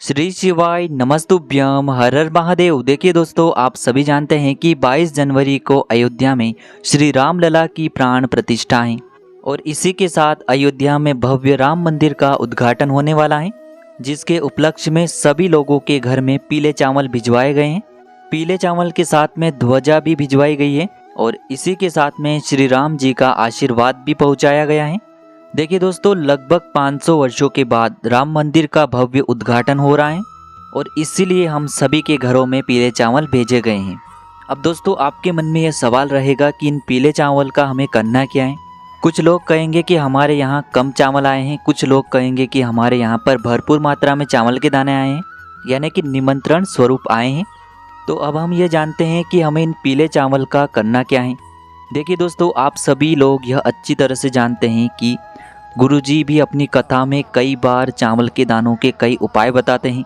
श्री शिवाय नमस्तुभ्यम हर हर महादेव। देखिए दोस्तों, आप सभी जानते हैं कि 22 जनवरी को अयोध्या में श्री राम लला की प्राण प्रतिष्ठा है और इसी के साथ अयोध्या में भव्य राम मंदिर का उद्घाटन होने वाला है, जिसके उपलक्ष्य में सभी लोगों के घर में पीले चावल भिजवाए गए हैं। पीले चावल के साथ में ध्वजा भी भिजवाई गई है और इसी के साथ में श्री राम जी का आशीर्वाद भी पहुंचाया गया है। देखिए दोस्तों, लगभग 500 वर्षों के बाद राम मंदिर का भव्य उद्घाटन हो रहा है और इसीलिए हम सभी के घरों में पीले चावल भेजे गए हैं। अब दोस्तों, आपके मन में यह सवाल रहेगा कि इन पीले चावल का हमें करना क्या है। कुछ लोग कहेंगे कि हमारे यहाँ कम चावल आए हैं, कुछ लोग कहेंगे कि हमारे यहाँ पर भरपूर मात्रा में चावल के दाने आए हैं, यानी कि निमंत्रण स्वरूप आए हैं। तो अब हम ये जानते हैं कि हमें इन पीले चावल का करना क्या है। देखिए दोस्तों, आप सभी लोग यह अच्छी तरह से जानते हैं कि गुरुजी भी अपनी कथा में कई बार चावल के दानों के कई उपाय बताते हैं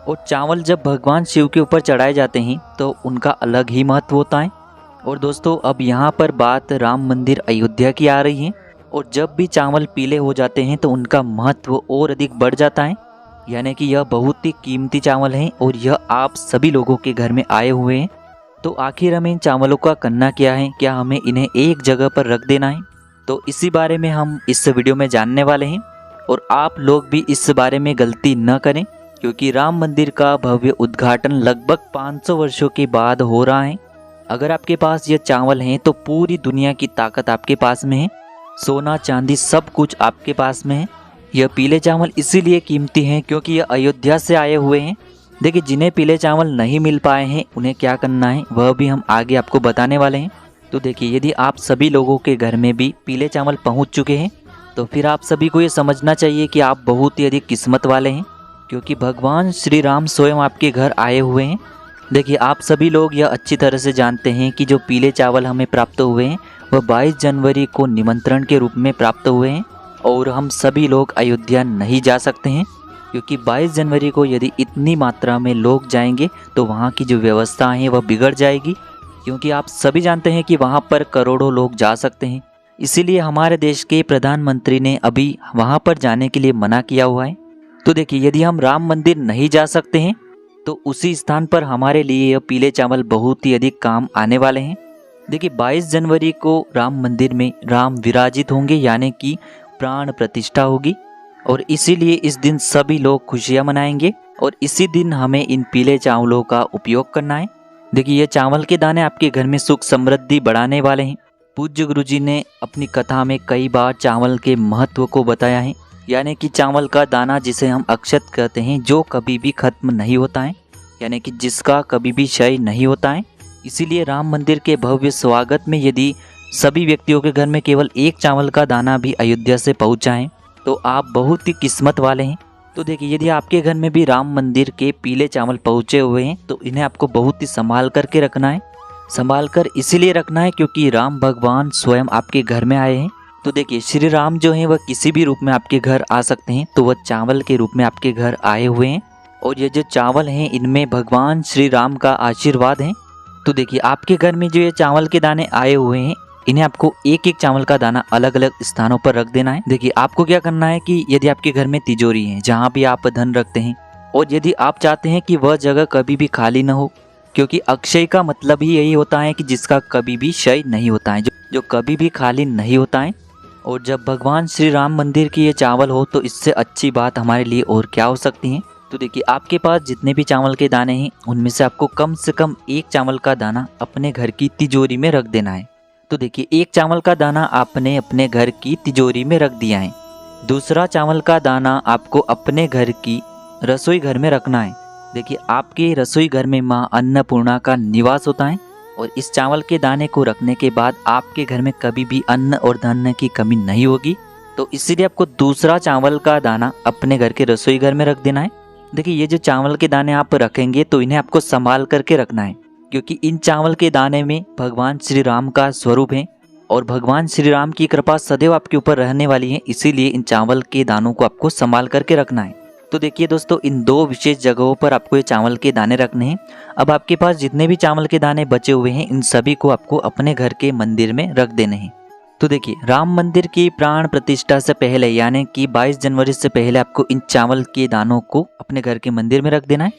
और चावल जब भगवान शिव के ऊपर चढ़ाए जाते हैं तो उनका अलग ही महत्व होता है। और दोस्तों, अब यहाँ पर बात राम मंदिर अयोध्या की आ रही है और जब भी चावल पीले हो जाते हैं तो उनका महत्व और अधिक बढ़ जाता है, यानी कि यह बहुत ही कीमती चावल हैं और यह आप सभी लोगों के घर में आए हुए हैं। तो आखिर हमें इन चावलों का करना क्या है, क्या हमें इन्हें एक जगह पर रख देना है? तो इसी बारे में हम इस वीडियो में जानने वाले हैं और आप लोग भी इस बारे में गलती न करें, क्योंकि राम मंदिर का भव्य उद्घाटन लगभग 500 वर्षों के बाद हो रहा है। अगर आपके पास ये चावल हैं तो पूरी दुनिया की ताकत आपके पास में है, सोना चांदी सब कुछ आपके पास में है। यह पीले चावल इसीलिए कीमती हैं क्योंकि यह अयोध्या से आए हुए हैं। देखिए, जिन्हें पीले चावल नहीं मिल पाए हैं उन्हें क्या करना है वह भी हम आगे आपको बताने वाले हैं। तो देखिए, यदि आप सभी लोगों के घर में भी पीले चावल पहुंच चुके हैं तो फिर आप सभी को ये समझना चाहिए कि आप बहुत ही अधिक किस्मत वाले हैं, क्योंकि भगवान श्री राम स्वयं आपके घर आए हुए हैं। देखिए, आप सभी लोग यह अच्छी तरह से जानते हैं कि जो पीले चावल हमें प्राप्त हुए हैं वह 22 जनवरी को निमंत्रण के रूप में प्राप्त हुए हैं और हम सभी लोग अयोध्या नहीं जा सकते हैं, क्योंकि 22 जनवरी को यदि इतनी मात्रा में लोग जाएंगे तो वहाँ की जो व्यवस्था है वह बिगड़ जाएगी, क्योंकि आप सभी जानते हैं कि वहाँ पर करोड़ों लोग जा सकते हैं। इसीलिए हमारे देश के प्रधानमंत्री ने अभी वहाँ पर जाने के लिए मना किया हुआ है। तो देखिए, यदि हम राम मंदिर नहीं जा सकते हैं तो उसी स्थान पर हमारे लिए यह पीले चावल बहुत ही अधिक काम आने वाले हैं। देखिए, 22 जनवरी को राम मंदिर में राम विराजित होंगे, यानी कि प्राण प्रतिष्ठा होगी और इसीलिए इस दिन सभी लोग खुशियाँ मनाएंगे और इसी दिन हमें इन पीले चावलों का उपयोग करना है। देखिए, ये चावल के दाने आपके घर में सुख समृद्धि बढ़ाने वाले हैं। पूज्य गुरुजी ने अपनी कथा में कई बार चावल के महत्व को बताया है, यानी कि चावल का दाना जिसे हम अक्षत कहते हैं, जो कभी भी खत्म नहीं होता है, यानी कि जिसका कभी भी क्षय नहीं होता है। इसीलिए राम मंदिर के भव्य स्वागत में यदि सभी व्यक्तियों के घर में केवल एक चावल का दाना भी अयोध्या से पहुँचा है तो आप बहुत ही किस्मत वाले हैं। तो देखिए, यदि आपके घर में भी राम मंदिर के पीले चावल पहुँचे हुए हैं तो इन्हें आपको बहुत ही संभाल करके रखना है। संभाल कर इसीलिए रखना है क्योंकि राम भगवान स्वयं आपके घर में आए हैं। तो देखिए, श्री राम जो हैं वह किसी भी रूप में आपके घर आ सकते हैं, तो वह चावल के रूप में आपके घर आए हुए हैं और ये जो चावल हैं इनमें भगवान श्री राम का आशीर्वाद है। तो देखिए, आपके घर में जो ये चावल के दाने आए हुए हैं इन्हें आपको एक एक चावल का दाना अलग अलग स्थानों पर रख देना है। देखिए, आपको क्या करना है कि यदि आपके घर में तिजोरी है जहाँ भी आप धन रखते हैं और यदि आप चाहते हैं कि वह जगह कभी भी खाली न हो, क्योंकि अक्षय का मतलब ही यही होता है कि जिसका कभी भी क्षय नहीं होता है, जो कभी भी खाली नहीं होता है। और जब भगवान श्री राम मंदिर की ये चावल हो तो इससे अच्छी बात हमारे लिए और क्या हो सकती है। तो देखिए, आपके पास जितने भी चावल के दाने हैं उनमें से आपको कम से कम एक चावल का दाना अपने घर की तिजोरी में रख देना है। तो देखिए, एक चावल का दाना आपने अपने घर की तिजोरी में रख दिया है, दूसरा चावल का दाना आपको अपने घर की रसोई घर में रखना है। देखिए, आपके रसोई घर में माँ अन्नपूर्णा का निवास होता है और इस चावल के दाने को रखने के बाद आपके घर में कभी भी अन्न और धान्य की कमी नहीं होगी। तो इसीलिए आपको दूसरा चावल का दाना अपने घर के रसोई घर में रख देना है। देखिए, ये जो चावल के दाने आप रखेंगे तो इन्हें आपको संभाल करके रखना है, क्योंकि इन चावल के दाने में भगवान श्री राम का स्वरूप है और भगवान श्री राम की कृपा सदैव आपके ऊपर रहने वाली है। इसीलिए इन चावल के दानों को आपको संभाल करके रखना है। तो देखिए दोस्तों, इन दो विशेष जगहों पर आपको ये चावल के दाने रखने हैं। अब आपके पास जितने भी चावल के दाने बचे हुए हैं इन सभी को आपको अपने घर के मंदिर में रख देने हैं। तो देखिए, राम मंदिर की प्राण प्रतिष्ठा से पहले यानी कि 22 जनवरी से पहले आपको इन चावल के दानों को अपने घर के मंदिर में रख देना है।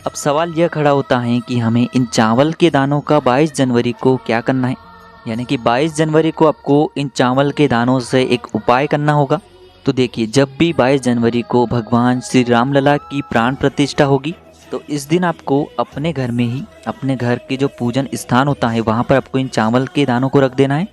अब सवाल यह खड़ा होता है कि हमें इन चावल के दानों का 22 जनवरी को क्या करना है, यानी कि 22 जनवरी को आपको इन चावल के दानों से एक उपाय करना होगा। तो देखिए, जब भी 22 जनवरी को भगवान श्री रामलला की प्राण प्रतिष्ठा होगी तो इस दिन आपको अपने घर में ही, अपने घर के जो पूजन स्थान होता है वहाँ पर आपको इन चावल के दानों को रख देना है।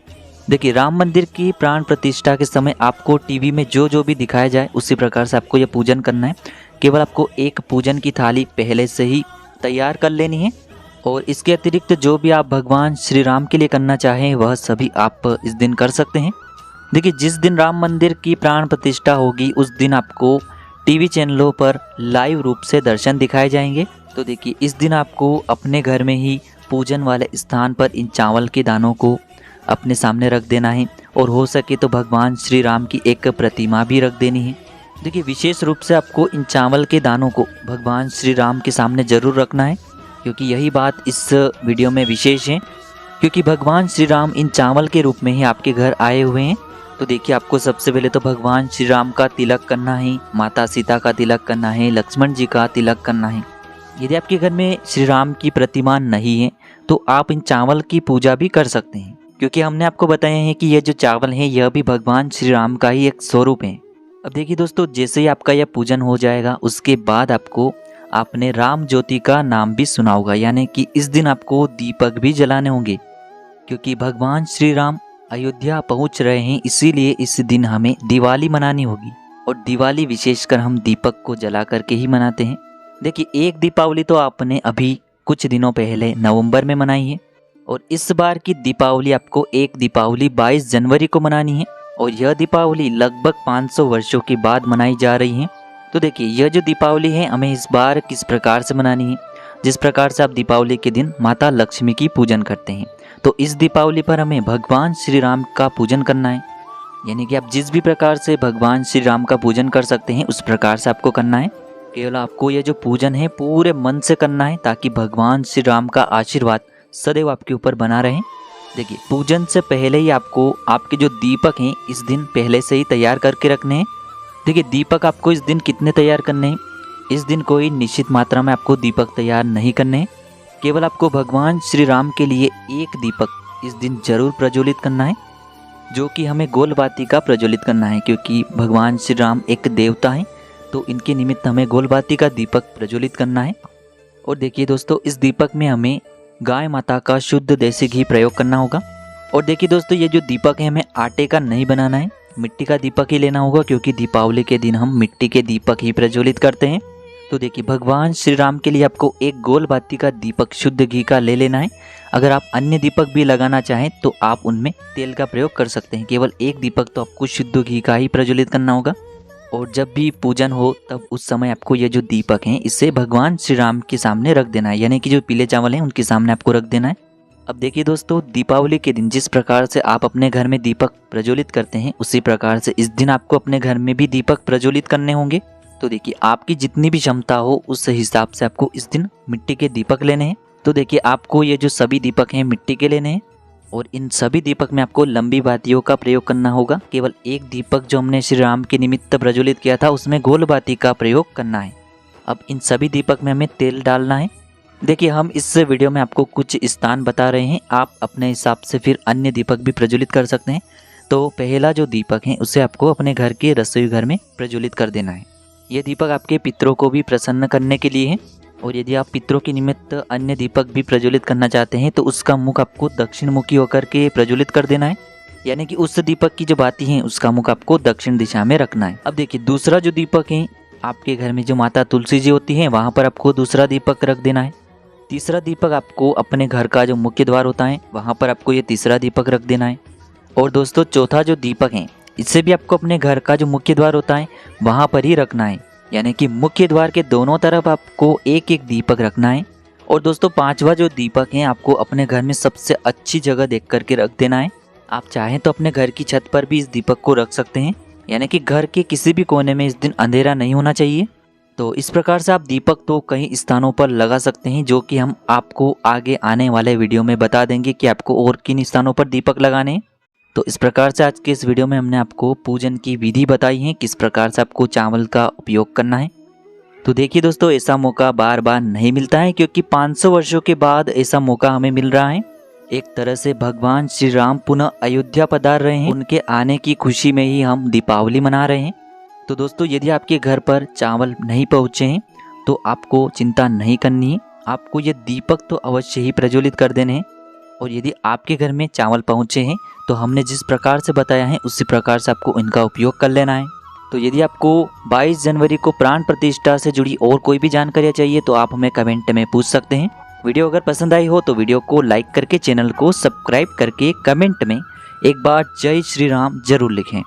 देखिए, राम मंदिर की प्राण प्रतिष्ठा के समय आपको टीवी में जो जो भी दिखाया जाए उसी प्रकार से आपको यह पूजन करना है। केवल आपको एक पूजन की थाली पहले से ही तैयार कर लेनी है और इसके अतिरिक्त जो भी आप भगवान श्री राम के लिए करना चाहें वह सभी आप इस दिन कर सकते हैं। देखिए, जिस दिन राम मंदिर की प्राण प्रतिष्ठा होगी उस दिन आपको टीवी चैनलों पर लाइव रूप से दर्शन दिखाए जाएंगे। तो देखिए, इस दिन आपको अपने घर में ही पूजन वाले स्थान पर इन चावल के दानों को अपने सामने रख देना है और हो सके तो भगवान श्री राम की एक प्रतिमा भी रख देनी है। देखिए, विशेष रूप से आपको इन चावल के दानों को भगवान श्री राम के सामने ज़रूर रखना है, क्योंकि यही बात इस वीडियो में विशेष है, क्योंकि भगवान श्री राम इन चावल के रूप में ही आपके घर आए हुए हैं। तो देखिए, आपको सबसे पहले तो भगवान श्री राम का तिलक करना है, माता सीता का तिलक करना है, लक्ष्मण जी का तिलक करना है। यदि आपके घर में श्री राम की प्रतिमा नहीं है तो आप इन चावल की पूजा भी कर सकते हैं, क्योंकि हमने आपको बताया है कि यह जो चावल है यह भी भगवान श्री राम का ही एक स्वरूप है। अब देखिए दोस्तों, जैसे ही आपका यह पूजन हो जाएगा उसके बाद आपने राम ज्योति का नाम भी सुना होगा, यानी कि इस दिन आपको दीपक भी जलाने होंगे, क्योंकि भगवान श्री राम अयोध्या पहुंच रहे हैं, इसीलिए इस दिन हमें दिवाली मनानी होगी और दिवाली विशेषकर हम दीपक को जला करके ही मनाते हैं। देखिए, एक दीपावली तो आपने अभी कुछ दिनों पहले नवंबर में मनाई है और इस बार की दीपावली आपको एक दीपावली 22 जनवरी को मनानी है और यह दीपावली लगभग 500 वर्षों के बाद मनाई जा रही है। तो देखिए, यह जो दीपावली है हमें इस बार किस प्रकार से मनानी है, जिस प्रकार से आप दीपावली के दिन माता लक्ष्मी की पूजन करते हैं, तो इस दीपावली पर हमें भगवान श्री राम का पूजन करना है। यानी कि आप जिस भी प्रकार से भगवान श्री राम का पूजन कर सकते हैं उस प्रकार से आपको करना है। केवल आपको यह जो पूजन है पूरे मन से करना है, ताकि भगवान श्री राम का आशीर्वाद सदैव आपके ऊपर बना रहे। देखिए, पूजन से पहले ही आपको आपके जो दीपक हैं इस दिन पहले से ही तैयार करके रखने हैं। देखिए, दीपक आपको इस दिन कितने तैयार करने हैं, इस दिन कोई निश्चित मात्रा में आपको दीपक तैयार नहीं करने हैं। केवल आपको भगवान श्री राम के लिए एक दीपक इस दिन जरूर प्रज्वलित करना है, जो कि हमें गोलबाती का प्रज्वलित करना है, क्योंकि भगवान श्री राम एक देवता हैं, तो इनके निमित्त हमें गोलबाती का दीपक प्रज्वलित करना है। और देखिए दोस्तों, इस दीपक में हमें गाय माता का शुद्ध देसी घी प्रयोग करना होगा। और देखिए दोस्तों, ये जो दीपक है हमें आटे का नहीं बनाना है, मिट्टी का दीपक ही लेना होगा, क्योंकि दीपावली के दिन हम मिट्टी के दीपक ही प्रज्वलित करते हैं। तो देखिए, भगवान श्री राम के लिए आपको एक गोल बाती का दीपक शुद्ध घी का ले लेना है। अगर आप अन्य दीपक भी लगाना चाहें तो आप उनमें तेल का प्रयोग कर सकते हैं। केवल एक दीपक तो आपको शुद्ध घी का ही प्रज्वलित करना होगा। और जब भी पूजन हो तब उस समय आपको ये जो दीपक हैं इसे भगवान श्री राम के सामने रख देना है, यानी कि जो पीले चावल हैं उनके सामने आपको रख देना है। अब देखिए दोस्तों, दीपावली के दिन जिस प्रकार से आप अपने घर में दीपक प्रज्वलित करते हैं उसी प्रकार से इस दिन आपको अपने घर में भी दीपक प्रज्वलित करने होंगे। तो देखिए, आपकी जितनी भी क्षमता हो उस हिसाब से आपको इस दिन मिट्टी के दीपक लेने हैं। तो देखिए, आपको ये जो सभी दीपक हैं मिट्टी के लेने हैं और इन सभी दीपक में आपको लंबी बातियों का प्रयोग करना होगा। केवल एक दीपक जो हमने श्री राम के निमित्त प्रज्वलित किया था उसमें गोल बाती का प्रयोग करना है। अब इन सभी दीपक में हमें तेल डालना है। देखिए, हम इस वीडियो में आपको कुछ स्थान बता रहे हैं, आप अपने हिसाब से फिर अन्य दीपक भी प्रज्वलित कर सकते हैं। तो पहला जो दीपक है उसे आपको अपने घर के रसोई घर में प्रज्वलित कर देना है। यह दीपक आपके पितरों को भी प्रसन्न करने के लिए है। और यदि आप पितरों के निमित्त अन्य दीपक भी प्रज्वलित करना चाहते हैं तो उसका मुख आपको दक्षिण मुखी होकर के प्रज्वलित कर देना है, यानी कि उस दीपक की जो बाती है उसका मुख आपको दक्षिण दिशा में रखना है। अब देखिए, दूसरा जो दीपक है आपके घर में जो माता तुलसी जी होती हैं वहाँ पर आपको दूसरा दीपक रख देना है। तीसरा दीपक आपको अपने घर का जो मुख्य द्वार होता है वहाँ पर आपको ये तीसरा दीपक रख देना है। और दोस्तों, चौथा जो दीपक है इससे भी आपको अपने घर का जो मुख्य द्वार होता है वहाँ पर ही रखना है, यानी कि मुख्य द्वार के दोनों तरफ आपको एक एक दीपक रखना है। और दोस्तों, पांचवा जो दीपक है आपको अपने घर में सबसे अच्छी जगह देख करके रख देना है। आप चाहें तो अपने घर की छत पर भी इस दीपक को रख सकते हैं, यानी कि घर के किसी भी कोने में इस दिन अंधेरा नहीं होना चाहिए। तो इस प्रकार से आप दीपक तो कई स्थानों पर लगा सकते हैं, जो कि हम आपको आगे आने वाले वीडियो में बता देंगे कि आपको और किन स्थानों पर दीपक लगाने हैं। तो इस प्रकार से आज के इस वीडियो में हमने आपको पूजन की विधि बताई है, किस प्रकार से आपको चावल का उपयोग करना है। तो देखिए दोस्तों, ऐसा मौका बार बार नहीं मिलता है, क्योंकि 500 वर्षों के बाद ऐसा मौका हमें मिल रहा है। एक तरह से भगवान श्री राम पुनः अयोध्या पधार रहे हैं, उनके आने की खुशी में ही हम दीपावली मना रहे हैं। तो दोस्तों, यदि आपके घर पर चावल नहीं पहुँचे हैं तो आपको चिंता नहीं करनी है, आपको ये दीपक तो अवश्य ही प्रज्वलित कर देने हैं। और यदि आपके घर में चावल पहुँचे हैं तो हमने जिस प्रकार से बताया है उसी प्रकार से आपको इनका उपयोग कर लेना है। तो यदि आपको 22 जनवरी को प्राण प्रतिष्ठा से जुड़ी और कोई भी जानकारियाँ चाहिए तो आप हमें कमेंट में पूछ सकते हैं। वीडियो अगर पसंद आई हो तो वीडियो को लाइक करके चैनल को सब्सक्राइब करके कमेंट में एक बार जय श्री राम जरूर लिखें।